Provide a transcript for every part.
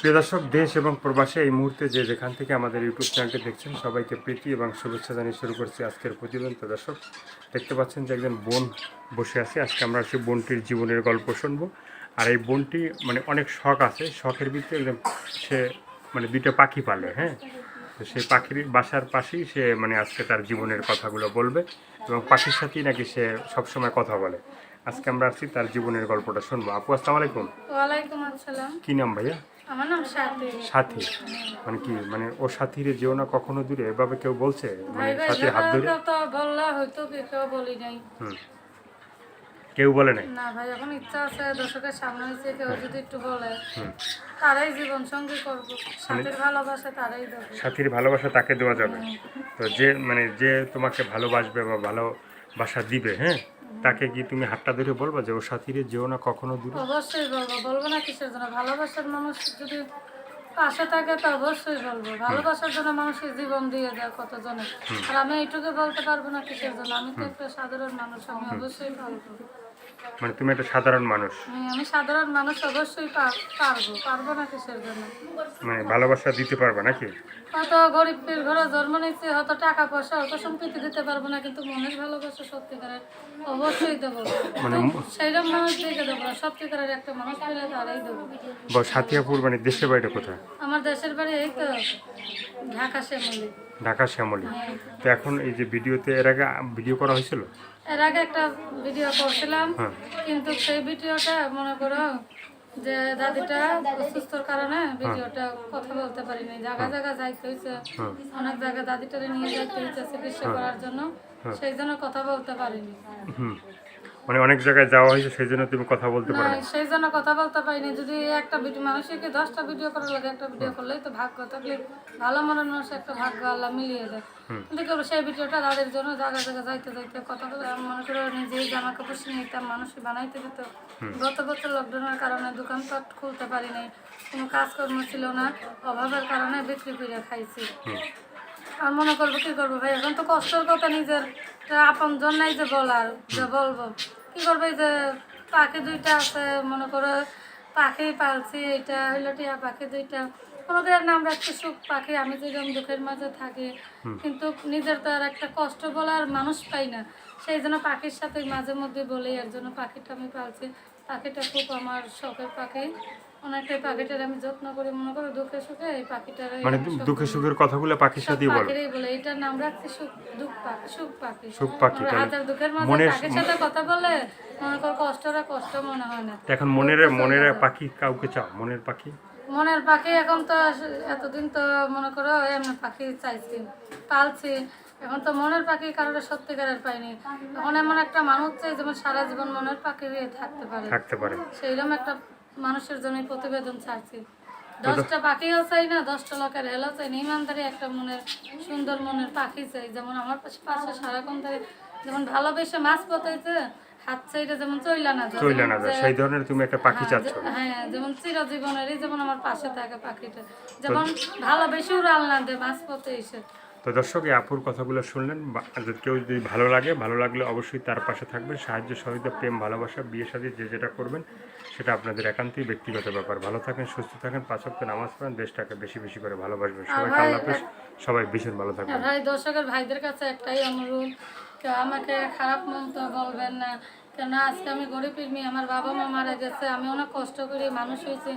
প্রিয় দর্শক, দেশ এবং প্রবাসে এই মুহূর্তে যে যেখান থেকে আমাদের ইউটিউব চ্যানেলটি দেখছেন সবাইকে প্রীতি এবং শুভেচ্ছা জানিয়ে শুরু করছি আজকের প্রতিবেদন। তো দর্শক, দেখতে পাচ্ছেন যে একজন বোন বসে আছে। আজকে আমরা সেই বোনটির জীবনের গল্প শুনবো। আর এই বোনটি অনেক শখ আছে, শখের ভিতরে একদম সে দুইটা পাখি পালে। হ্যাঁ, তো সেই পাখির বাসার পাশেই সে আজকে তার জীবনের কথাগুলো বলবে এবং পাখির সাথেই নাকি সে সবসময় কথা বলে। আজকে আমরা আসছি তার জীবনের গল্পটা শুনবো। আপু, আসসালামু আলাইকুম। ওয়ালাইকুম আসসালাম। কি নাম ভাইয়া? আমার নাম সাথী। সাথী কি ও সাথীরে যেও না কখনো দূরে, এভাবে কেউ বলছে? ভাই ভাই সাথীর হাত ধরে তো বললা হয়তো কেউ বলি নাই। কেউ বলে নাই? না ভাই, এখন ইচ্ছা আছে দর্শকের সামনে হয়েছে, কেউ যদি একটু বলে তারাই জীবন সঙ্গী করবো, সাথীর ভালোবাসা তারাই দেবো। সাথীর ভালোবাসা তাকে দেওয়া যাবে। তো যে যে তোমাকে ভালোবাসবে বা ভালোবাসা দিবে, হ্যাঁ, তাকে কি তুমি হাতটা ধরে বলবা যে ও সাথীরে যেও না কখনো দূরে? অবশ্যই বলবো, বলবো না কিসের জন্য? ভালোবাসার মানুষ যদি পাশে থাকে তো অবশ্যই বলবো। ভালোবাসার জন্য মানুষের জীবন দিয়ে দেয় কতজনে, আর আমি এইটুকু বলতে পারবো না কিসের জন্য? আমি তো একটা সাধারণ মানুষ, আমি অবশ্যই বলবো। তুমি একটা সাধারণ মানুষ, আমি সাধারণ মানুষ, অবশ্যই পারবো না কিসের জন্য? ভালোবাসা দিতে পারবা নাকি? হয়তো গরিবের ঘরে জন্ম নিচ্ছি, হয়তো টাকা পয়সা অত সম্পত্তি দিতে পারবো না, কিন্তু মনের ভালোবাসা সত্যিকারের অবশ্যই দেবো। সেইরকম মানুষ দেখে দেবো না, সত্যিকারের একটা মানুষ পেলে তারাই দেবো। সাথিয়াপুর দেশের বাড়িটা কোথায়? আমার দেশের বাড়ি এই তো ঢাকা শ্যামলী। ঢাকা শ্যামলী। তো এখন এই যে ভিডিওতে এর আগে ভিডিও করা হয়েছিল? এর আগে একটা ভিডিও করছিলাম, কিন্তু সেই ভিডিওটা মনে করো যে দাদিটা অসুস্থর কারণে ভিডিওটা কথা বলতে পারিনি। জায়গা জায়গা যাইতে হয়েছে, অনেক জায়গায় দাদিটারে নিয়ে যাইতে হয়েছে চিকিৎসা করার জন্য, সেই জন্য কথা বলতে পারিনি। অনেক জায়গায় যাওয়া হয়েছে, সেই জন্য তুমি কথা বলতে পারো না? সেই জন্য কথা বলতে পারিনি। যদি একটা ভিডিও মানুষকে 10টা ভিডিও করার লাগে, একটা ভিডিও করলেই তো ভাগ্য থাকলে ভালো মনের মানুষ একটা ভাগ্য আল্লাহ মিলিয়ে দেয়। কিন্তু কেউ সেই ভিডিওটা তাদের জন্য জায়গা জায়গা যাইতে যাইতে কথা বলে মনে করে নিজেই জামা কাপড় নিতাম, মানুষকে বানাইতে দিত। গত বছর লকডাউনের কারণে দোকানপাট খুলতে পারি নাই, কোনো কাজকর্ম ছিল না, অভাবের কারণে বিক্রি করে খাইছি। আর মনে করবো কি করবো ভাই, এখন তো কষ্টের কথা, নিজের আপন জন নাই যে বলার, যে বলবো কি করবো? এই যে পাখি দুইটা আছে, মনে করো পাখি পালছি, এটা হইলো টিয়া পাখি দুইটা, ওদের নাম রাখছি সুখ পাখি। আমি যেরকম দুঃখের মাঝে থাকি, কিন্তু নিজের তো আর একটা কষ্ট বলার মানুষ পাই না, সেই জন্য পাখির সাথে মাঝে মধ্যে বলি, এর জন্য পাখিটা আমি পালছি। পাখিটা খুব আমার শখের পাখি, অনেকটাই পাখিটার আমি যত্ন করি। মনে করো দুঃখে সুখে এই পাখিটার দুঃখে সুখের কথাগুলো পাখির সাথে বলো? পাখিরই বলে, এটার নাম রাখছি সুখ পাখি। সুখ পাখি। হাজার দুঃখের মাঝে পাখির সাথে কথা বলে মনে করো কষ্টটা কষ্ট মনে হয় না। এখন মনের পাখি কাউকে চাও? মনের পাখি, মনের পাখি এখন তো এতদিন তো মনে করো এমনি পাখি চাইছি, পালছি, এখন তো মনের পাখি কারোর সত্যিকারের পাইনি। এখন এমন একটা মানুষ চাই যেমন সারা জীবন মনের পাখি থাকতে পারে, সেইরকম একটা মানুষের জন্য প্রতিবেদন ছাড়ছি। 10টা পাখিও চাই না, 10টা লোকের হেলো চাই না, ইমানদারি একটা মনের সুন্দর মনের পাখি চাই। যেমন আমার পাশে সারাক্ষণ ধরে যেমন ভালোবেসে মাছ পতাইছে, হাত চাইটা যেমন চইলা না যায়, সেই ধরনের তুমি একটা পাখি চাচ্ছ? হ্যাঁ, যেমন চিরজীবনেরই যেমন আমার পাশে থাকে পাখিটা, যেমন ভালোবেসে উড়াল না দেয় মাছ পথে এসে। তো দর্শক, এই আপুর কথাগুলো শুনলেন। কেউ যদি ভালো লাগলে অবশ্যই তার পাশে থাকবেন। সাহায্য সহযোগিতা, প্রেম, ভালোবাসা, বিয়ে শাদী যে যেটা করবেন সেটা আপনাদের একান্তই ব্যক্তিগত ব্যাপার। ভালো থাকেন, সুস্থ থাকেন, 5 ওয়াক্ত নামাজ পড়েন, দেশটাকে বেশি বেশি করে ভালোবাসবেন। সবাই আল্লাহ হাফেজ, সবাই ভীষণ ভালো থাকবেন। ভাই, দর্শকের ভাইদের কাছে একটাই অনুরোধ, কেউ আমাকে খারাপ মন্ত বলবেন না, কেন আজকে আমি গরিবের মেয়ে, আমার বাবা মা মারা গেছে, আমি অনেক কষ্ট করে মানুষ হয়েছি,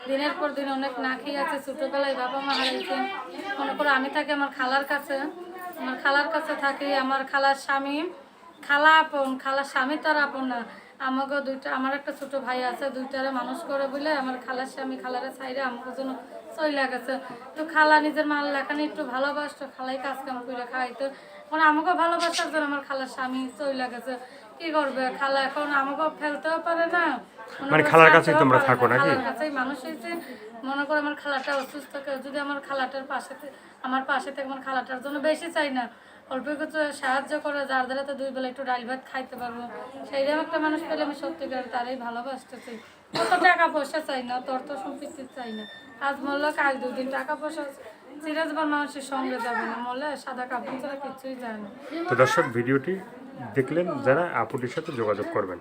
দিনের পর দিন অনেক না খেয়ে আছে, ছোটোবেলায় বাবা মা হারাইছে। মনে করো আমি থাকি আমার খালার কাছে থাকি। আমার খালার স্বামী, খালা আপন, খালার স্বামী তার আপন না। আমাকে আমার একটা ছোট ভাই আছে, দুইটারে মানুষ করে বলে আমার খালার স্বামী খালারে ছাইরে আমাকে জন্য চইলা গেছে। তো খালা নিজের মাল লেখানি একটু ভালোবাসতো, খালাই কাজ কাম করে খাইতো, মানে আমাকে ভালোবাসার জন্য আমার খালার স্বামী চইলা গেছে। কি করবে খালা, এখন আমাকে ফেলতেও পারে না, খালার কাছেই তোমরা থাকো নাকি? খালার কাছেই মানুষ হয়েছে। মনে করো আমার খালাটা অসুস্থ, যদি আমার খালাটার আমার পাশে থেকে আমার খালাটার জন্য বেশি চাই না, অল্প কিছু সাহায্য করে, যার দ্বারা তো 2 বেলা একটু ডাল ভাত খাইতে পারবো, সেইরকম একটা মানুষ পেলে আমি সত্যিকার তারই ভালোবাসতেছি। কত টাকা পয়সা চাই না, তোর তো সম্পত্তি চাই না, আজ মরলো কাল 2 দিন, টাকা পয়সা চিরজীবন মানুষের সঙ্গে যাবে না, মরলে সাদা কাপড় ছাড়া কিছুই যায় না। তো দর্শক, ভিডিওটি দেখলেন, যারা আপুটির সাথে যোগাযোগ করবেন।